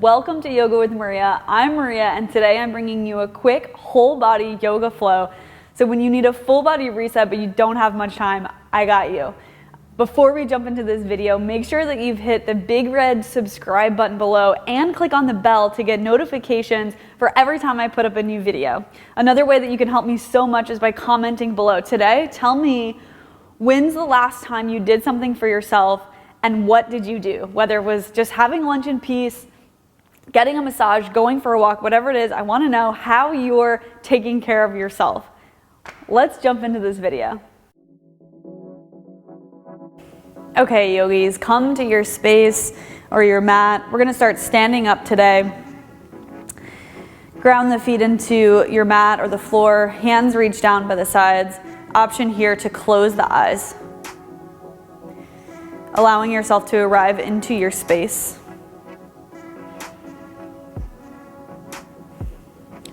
Welcome to Yoga with Maria. I'm Maria, and today I'm bringing you a quick whole body yoga flow. So when you need a full body reset but you don't have much time, I got you. Before we jump into this video, make sure that you've hit the big red subscribe button below and click on the bell to get notifications for every time I put up a new video. Another way that you can help me so much is by commenting below. Today, tell me, when's the last time you did something for yourself and what did you do? Whether it was just having lunch in peace, getting a massage, going for a walk, whatever it is, I want to know how you're taking care of yourself. Let's jump into this video. Okay, yogis, come to your space or your mat. We're going to start standing up today. Ground the feet into your mat or the floor. Hands reach down by the sides. Option here to close the eyes. Allowing yourself to arrive into your space.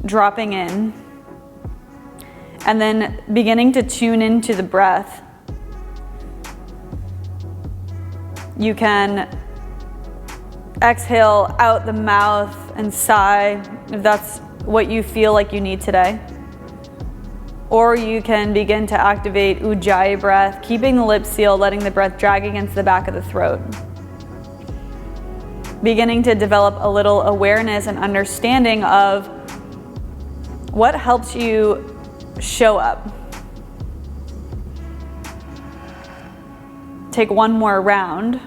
Dropping in. And then beginning to tune into the breath. You can exhale out the mouth and sigh if that's what you feel like you need today. Or you can begin to activate Ujjayi breath, keeping the lips sealed, letting the breath drag against the back of the throat. Beginning to develop a little awareness and understanding of what helps you show up. Take one more round.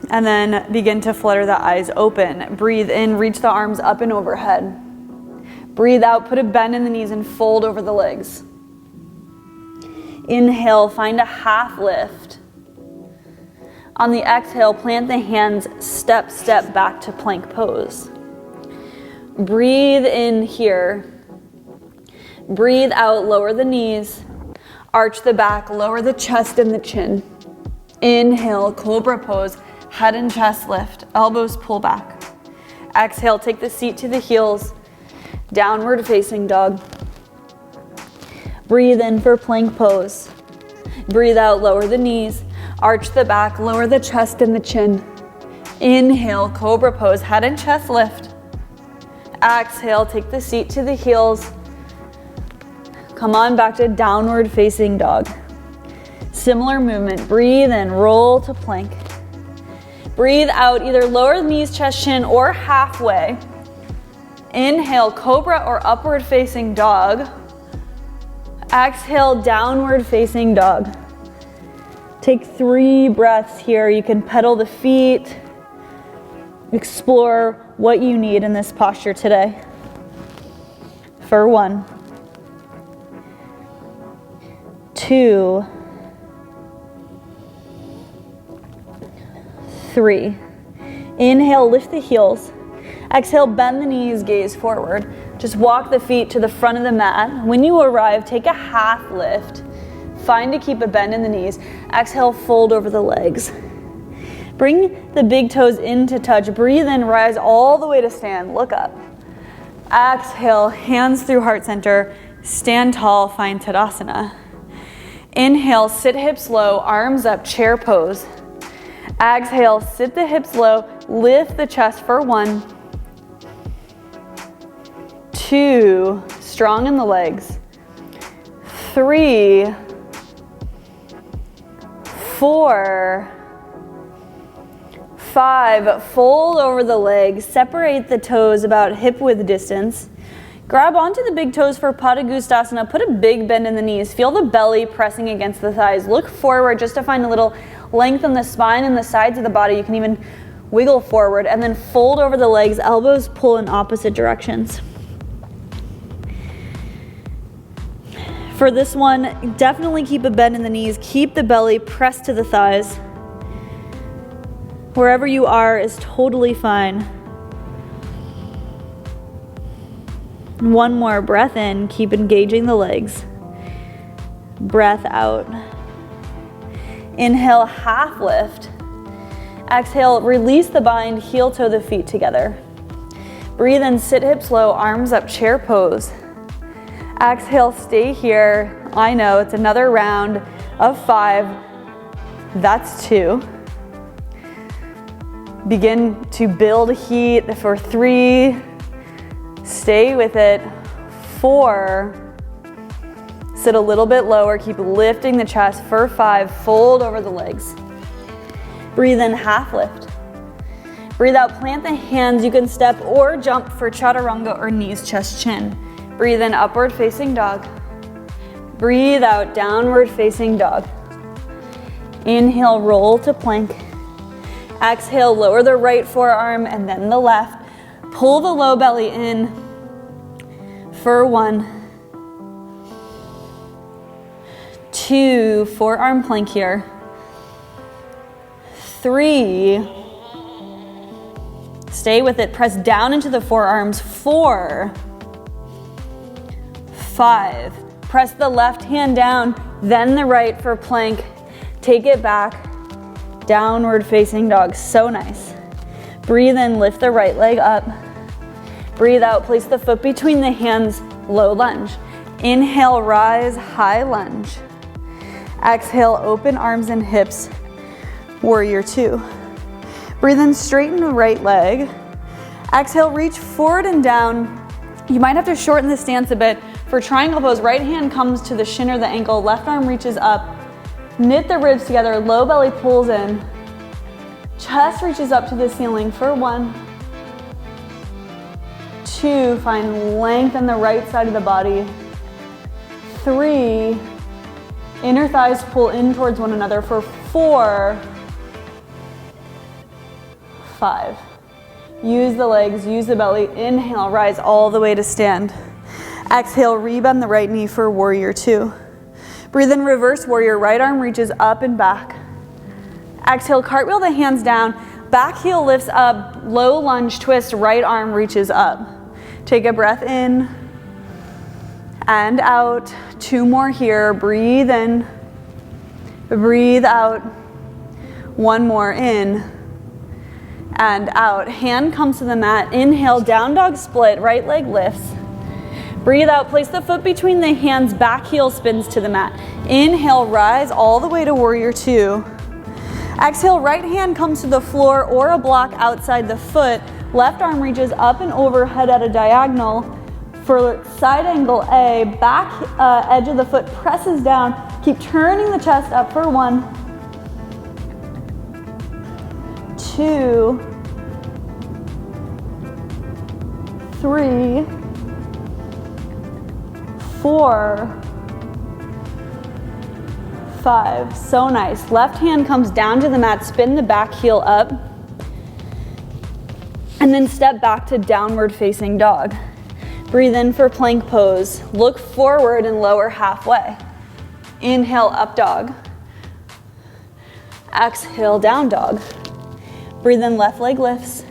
And then begin to flutter the eyes open. Breathe in, reach the arms up and overhead. Breathe out, put a bend in the knees and fold over the legs. Inhale, find a half lift. On the exhale, plant the hands, step back to plank pose. Breathe in here. Breathe out, lower the knees. Arch the back, lower the chest and the chin. Inhale, cobra pose, head and chest lift, elbows pull back. Exhale, take the seat to the heels. Downward facing dog. Breathe in for plank pose. Breathe out, lower the knees. Arch the back, lower the chest and the chin. Inhale, cobra pose, head and chest lift. Exhale, take the seat to the heels. Come on back to downward facing dog. Similar movement. Breathe in, roll to plank. Breathe out, either lower the knees, chest, chin, or halfway. Inhale, cobra or upward facing dog. Exhale, downward facing dog. Take 3 breaths here. You can pedal the feet. Explore what you need in this posture today. For 1, 2, 3. Inhale, lift the heels. Exhale, bend the knees, gaze forward. Just walk the feet to the front of the mat. When you arrive, take a half lift. Find to keep a bend in the knees. Exhale, fold over the legs. Bring the big toes in to touch. Breathe in, rise all the way to stand. Look up. Exhale, hands through heart center. Stand tall, find Tadasana. Inhale, sit hips low, arms up, chair pose. Exhale, sit the hips low, lift the chest for 1, 2, strong in the legs, 3, 4, 5, fold over the legs, separate the toes about hip width distance. Grab onto the big toes for Padangusthasana. Put a big bend in the knees. Feel the belly pressing against the thighs. Look forward just to find a little length in the spine and the sides of the body. You can even wiggle forward and then fold over the legs. Elbows pull in opposite directions. For this one, definitely keep a bend in the knees. Keep the belly pressed to the thighs. Wherever you are is totally fine. One more breath in, keep engaging the legs. Breath out. Inhale, half lift. Exhale, release the bind, heel toe the feet together. Breathe in, sit hips low, arms up, chair pose. Exhale, stay here. I know it's another round of 5. That's 2. Begin to build heat for 3. Stay with it. 4. Sit a little bit lower. Keep lifting the chest for 5. Fold over the legs. Breathe in, half lift. Breathe out, plant the hands. You can step or jump for chaturanga or knees, chest, chin. Breathe in, upward facing dog. Breathe out, downward facing dog. Inhale, roll to plank. Exhale, lower the right forearm and then the left. Pull the low belly in for 1. 2, forearm plank here. 3, stay with it, press down into the forearms. 4, 5, press the left hand down, then the right for plank. Take it back, downward facing dog, so nice. Breathe in, lift the right leg up. Breathe out, place the foot between the hands, low lunge. Inhale, rise, high lunge. Exhale, open arms and hips, warrior 2. Breathe in, straighten the right leg. Exhale, reach forward and down. You might have to shorten the stance a bit. For triangle pose, right hand comes to the shin or the ankle, left arm reaches up. Knit the ribs together, low belly pulls in. Chest reaches up to the ceiling for 1. 2, find length on the right side of the body. 3, inner thighs pull in towards one another for 4. 5. Use the legs, use the belly. Inhale, rise all the way to stand. Exhale, rebend the right knee for warrior 2. Breathe in, reverse warrior. Right arm reaches up and back. Exhale, cartwheel the hands down. Back heel lifts up, low lunge twist, right arm reaches up. Take a breath in and out. 2 more here. Breathe in, breathe out. 1 more in and out. Hand comes to the mat. Inhale, down dog split, right leg lifts. Breathe out, place the foot between the hands, back heel spins to the mat. Inhale, rise all the way to warrior 2. Exhale, right hand comes to the floor or a block outside the foot. Left arm reaches up and overhead at a diagonal. For side angle A, back edge of the foot presses down. Keep turning the chest up for 1, 2, 3, 4, 5. So nice. Left hand comes down to the mat, spin the back heel up, and then step back to downward facing dog. Breathe in for plank pose. Look forward and lower halfway. Inhale, up dog. Exhale, down dog. Breathe in, left leg lifts.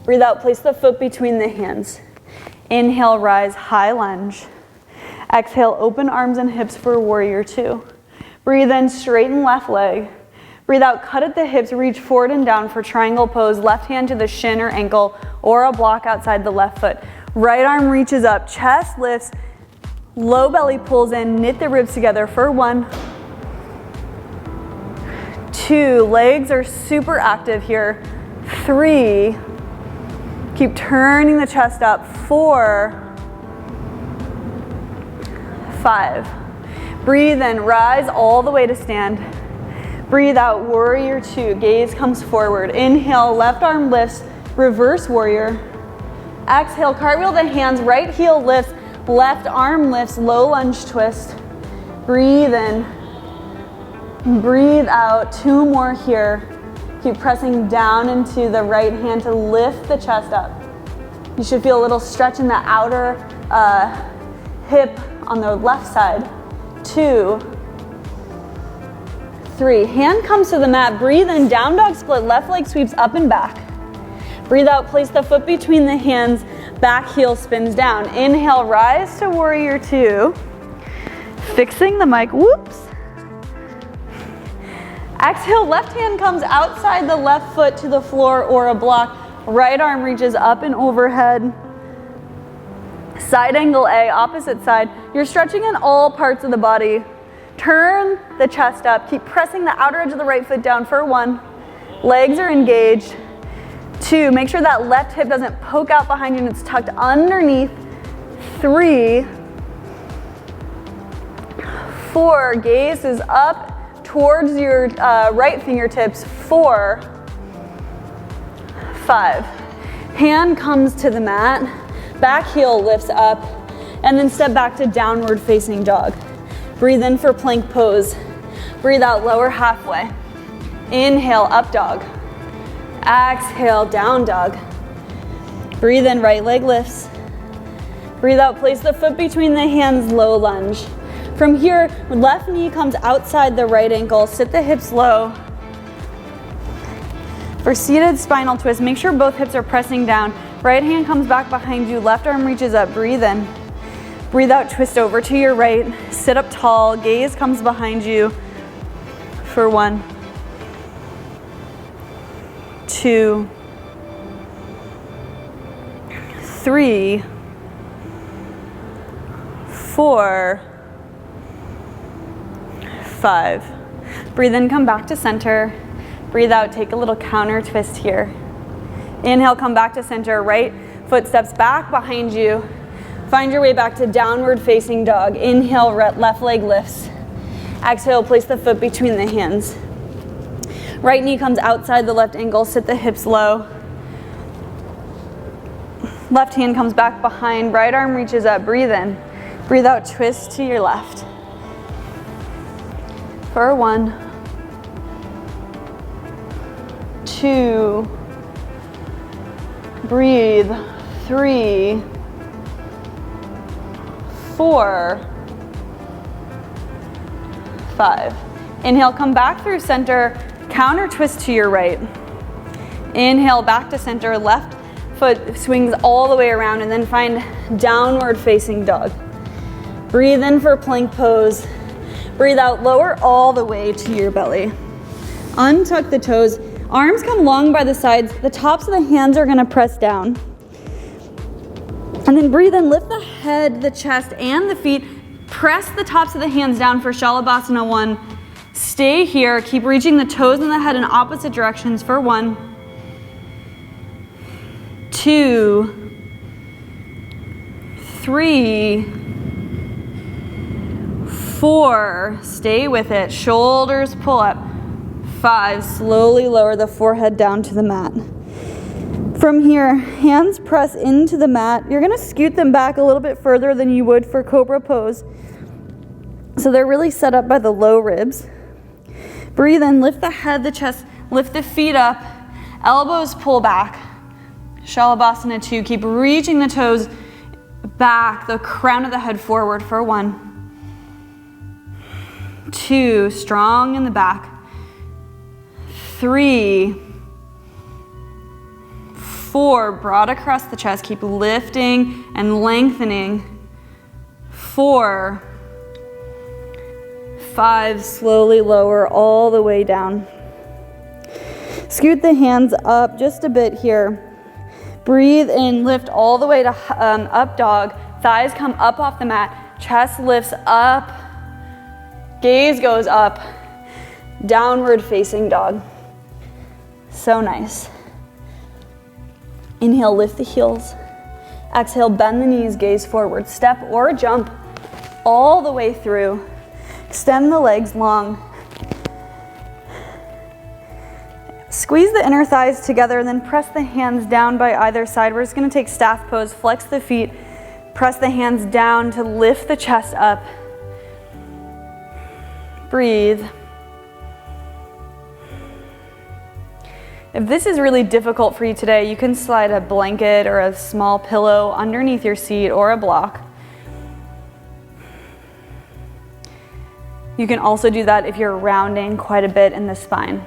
Breathe out, place the foot between the hands. Inhale, rise, high lunge. Exhale, open arms and hips for warrior 2. Breathe in, straighten left leg. Breathe out, cut at the hips, reach forward and down for triangle pose. Left hand to the shin or ankle or a block outside the left foot. Right arm reaches up, chest lifts, low belly pulls in, knit the ribs together for 1, 2, legs are super active here. 3, keep turning the chest up. 4, 5. Breathe in, rise all the way to stand. Breathe out, warrior 2, gaze comes forward. Inhale, left arm lifts, reverse warrior. Exhale, cartwheel the hands, right heel lifts, left arm lifts, low lunge twist. Breathe in, breathe out. 2 more here. Keep pressing down into the right hand to lift the chest up. You should feel a little stretch in the outer hip on the left side. 2, 3. Hand comes to the mat. Breathe in, down dog split. Left leg sweeps up and back. Breathe out, place the foot between the hands. Back heel spins down. Inhale, rise to warrior 2. Fixing the mic, whoops. Exhale, left hand comes outside the left foot to the floor or a block. Right arm reaches up and overhead. Side angle A, opposite side. You're stretching in all parts of the body. Turn the chest up. Keep pressing the outer edge of the right foot down for 1. Legs are engaged. 2, make sure that left hip doesn't poke out behind you and it's tucked underneath. 3, 4, gaze is up towards your right fingertips. 4, 5, hand comes to the mat, back heel lifts up, and then step back to downward facing dog. Breathe in for plank pose. Breathe out, lower halfway. Inhale, up dog. Exhale, down dog. Breathe in, right leg lifts. Breathe out, place the foot between the hands, low lunge. From here, left knee comes outside the right ankle, sit the hips low. For seated spinal twist, make sure both hips are pressing down. Right hand comes back behind you, left arm reaches up, breathe in. Breathe out, twist over to your right, sit up tall, gaze comes behind you for 1, 2, 3, 4, 5. Breathe in, come back to center. Breathe out, take a little counter twist here. Inhale, come back to center, right foot steps back behind you. Find your way back to downward facing dog. Inhale, left leg lifts. Exhale, place the foot between the hands. Right knee comes outside the left ankle, sit the hips low. Left hand comes back behind, right arm reaches up, breathe in. Breathe out, twist to your left. For 1, 2, breathe, 3, 4, 5. Inhale, come back through center, counter twist to your right. Inhale, back to center, left foot swings all the way around, and then find downward facing dog. Breathe in for plank pose. Breathe out, lower all the way to your belly. Untuck the toes. Arms come long by the sides. The tops of the hands are gonna press down. And then breathe in, lift the head, the chest, and the feet. Press the tops of the hands down for Savasana 1. Stay here, keep reaching the toes and the head in opposite directions for 1, 2, 3, 4, stay with it, shoulders pull up. 5, slowly lower the forehead down to the mat. From here, hands press into the mat. You're gonna scoot them back a little bit further than you would for Cobra pose. So they're really set up by the low ribs. Breathe in, lift the head, the chest, lift the feet up, elbows pull back. Savasana 2, keep reaching the toes back, the crown of the head forward for 1, 2, strong in the back. 3, 4, broad across the chest, keep lifting and lengthening. 4, 5, slowly lower all the way down. Scoot the hands up just a bit here. Breathe in, lift all the way to up dog. Thighs come up off the mat, chest lifts up, gaze goes up, downward facing dog. So nice. Inhale, lift the heels. Exhale, bend the knees, gaze forward. Step or jump all the way through. Extend the legs long. Squeeze the inner thighs together and then press the hands down by either side. We're just gonna take staff pose, flex the feet, press the hands down to lift the chest up. Breathe. If this is really difficult for you today, you can slide a blanket or a small pillow underneath your seat or a block. You can also do that if you're rounding quite a bit in the spine.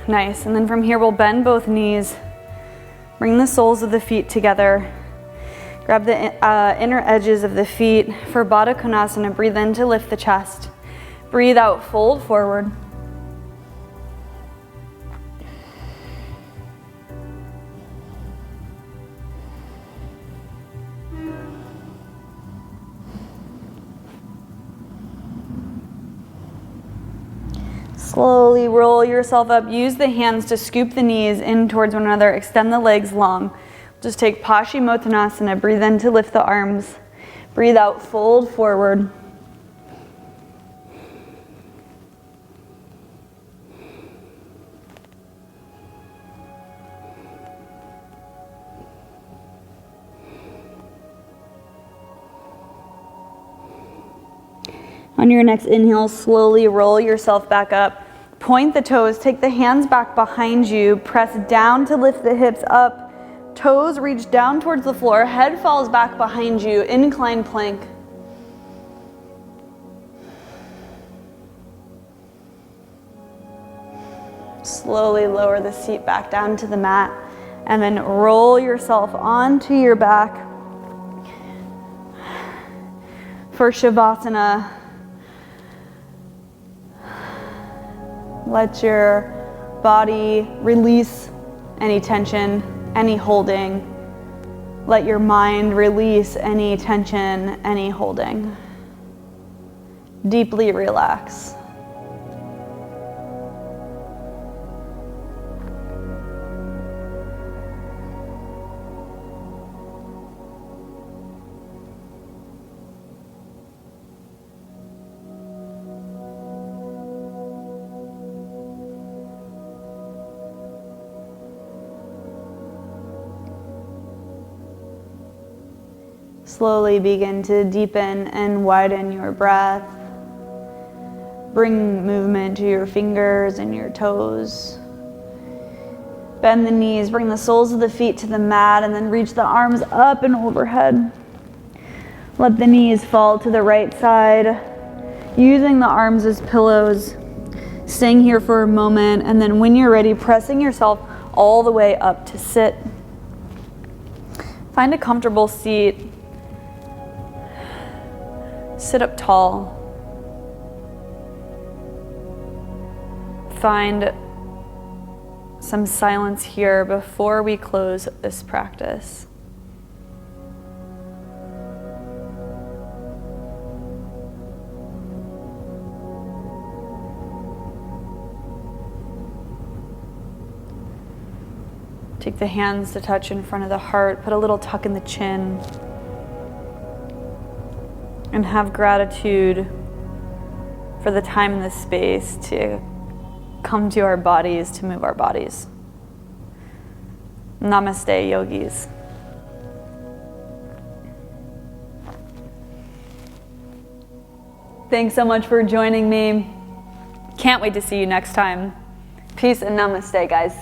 Nice, and then from here we'll bend both knees, bring the soles of the feet together, grab the inner edges of the feet for Baddha Konasana. Breathe in to lift the chest. Breathe out, fold forward. Slowly roll yourself up. Use the hands to scoop the knees in towards one another. Extend the legs long. Just take Paschimottanasana. Breathe in to lift the arms. Breathe out, fold forward. On your next inhale, slowly roll yourself back up. Point the toes, take the hands back behind you, press down to lift the hips up. Toes reach down towards the floor, head falls back behind you, incline plank. Slowly lower the seat back down to the mat and then roll yourself onto your back for Savasana. Let your body release any tension, any holding. Let your mind release any tension, any holding. Deeply relax. Slowly begin to deepen and widen your breath. Bring movement to your fingers and your toes. Bend the knees, bring the soles of the feet to the mat, and then reach the arms up and overhead. Let the knees fall to the right side, using the arms as pillows. Staying here for a moment, and then when you're ready, pressing yourself all the way up to sit. Find a comfortable seat. Sit up tall. Find some silence here before we close this practice. Take the hands to touch in front of the heart. Put a little tuck in the chin. And have gratitude for the time and the space to come to our bodies, to move our bodies. Namaste, yogis. Thanks so much for joining me. Can't wait to see you next time. Peace and namaste, guys.